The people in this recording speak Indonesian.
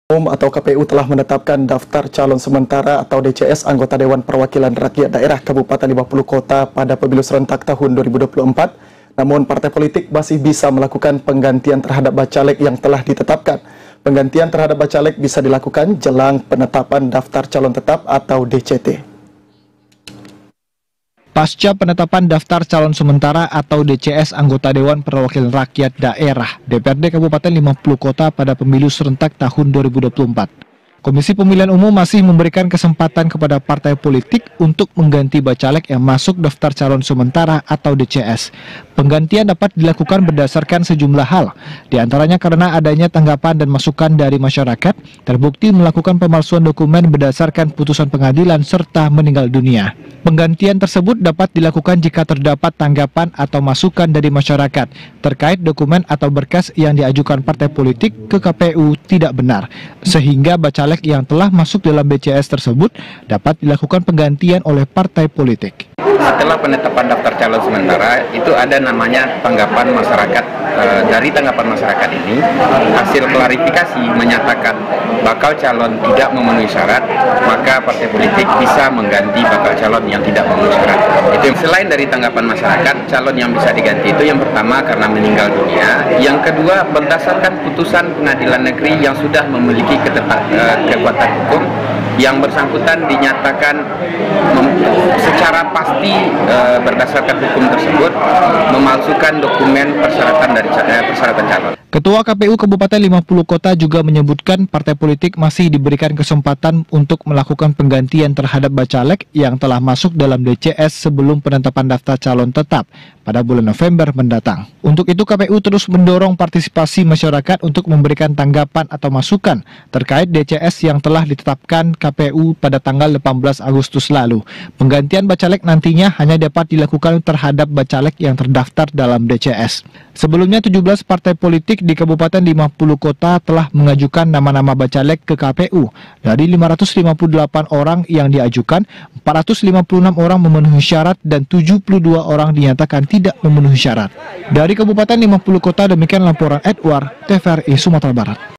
Umum atau KPU telah menetapkan daftar calon sementara atau DCS anggota Dewan Perwakilan Rakyat Daerah Kabupaten 50 Kota pada pemilu serentak tahun 2024. Namun partai politik masih bisa melakukan penggantian terhadap bacalek yang telah ditetapkan. Penggantian terhadap bacalek bisa dilakukan jelang penetapan daftar calon tetap atau DCT. Pasca penetapan daftar calon sementara atau DCS anggota Dewan Perwakilan Rakyat Daerah DPRD Kabupaten 50 Kota pada pemilu serentak tahun 2024. Komisi Pemilihan Umum masih memberikan kesempatan kepada partai politik untuk mengganti bacalek yang masuk daftar calon sementara atau DCS. Penggantian dapat dilakukan berdasarkan sejumlah hal, diantaranya karena adanya tanggapan dan masukan dari masyarakat, terbukti melakukan pemalsuan dokumen berdasarkan putusan pengadilan, serta meninggal dunia. Penggantian tersebut dapat dilakukan jika terdapat tanggapan atau masukan dari masyarakat terkait dokumen atau berkas yang diajukan partai politik ke KPU tidak benar, sehingga bacalek yang telah masuk dalam BCS tersebut dapat dilakukan penggantian oleh partai politik. Setelah penetapan daftar calon sementara, itu ada namanya tanggapan masyarakat. Dari tanggapan masyarakat ini, hasil klarifikasi menyatakan bakal calon tidak memenuhi syarat, maka partai politik bisa mengganti bakal calon yang tidak memenuhi syarat. Itu selain dari tanggapan masyarakat, calon yang bisa diganti itu yang pertama karena meninggal dunia, yang kedua berdasarkan putusan pengadilan negeri yang sudah memiliki kekuatan hukum, yang bersangkutan dinyatakan secara pasti berdasarkan hukum tersebut memalsukan dokumen persyaratan dari persyaratan calon. Ketua KPU Kabupaten 50 Kota juga menyebutkan partai politik masih diberikan kesempatan untuk melakukan penggantian terhadap bacalek yang telah masuk dalam DCS sebelum penetapan daftar calon tetap pada bulan November mendatang. Untuk itu KPU terus mendorong partisipasi masyarakat untuk memberikan tanggapan atau masukan terkait DCS yang telah ditetapkan KPU pada tanggal 18 Agustus lalu. Penggantian bacalek nantinya hanya dapat dilakukan terhadap bacalek yang terdaftar dalam DCS. Sebelumnya 17 partai politik di Kabupaten 50 Kota telah mengajukan nama-nama bacalek ke KPU. Dari 558 orang yang diajukan, 456 orang memenuhi syarat dan 72 orang dinyatakan tidak memenuhi syarat. Dari Kabupaten 50 Kota, demikian laporan Edward, TVRI Sumatera Barat.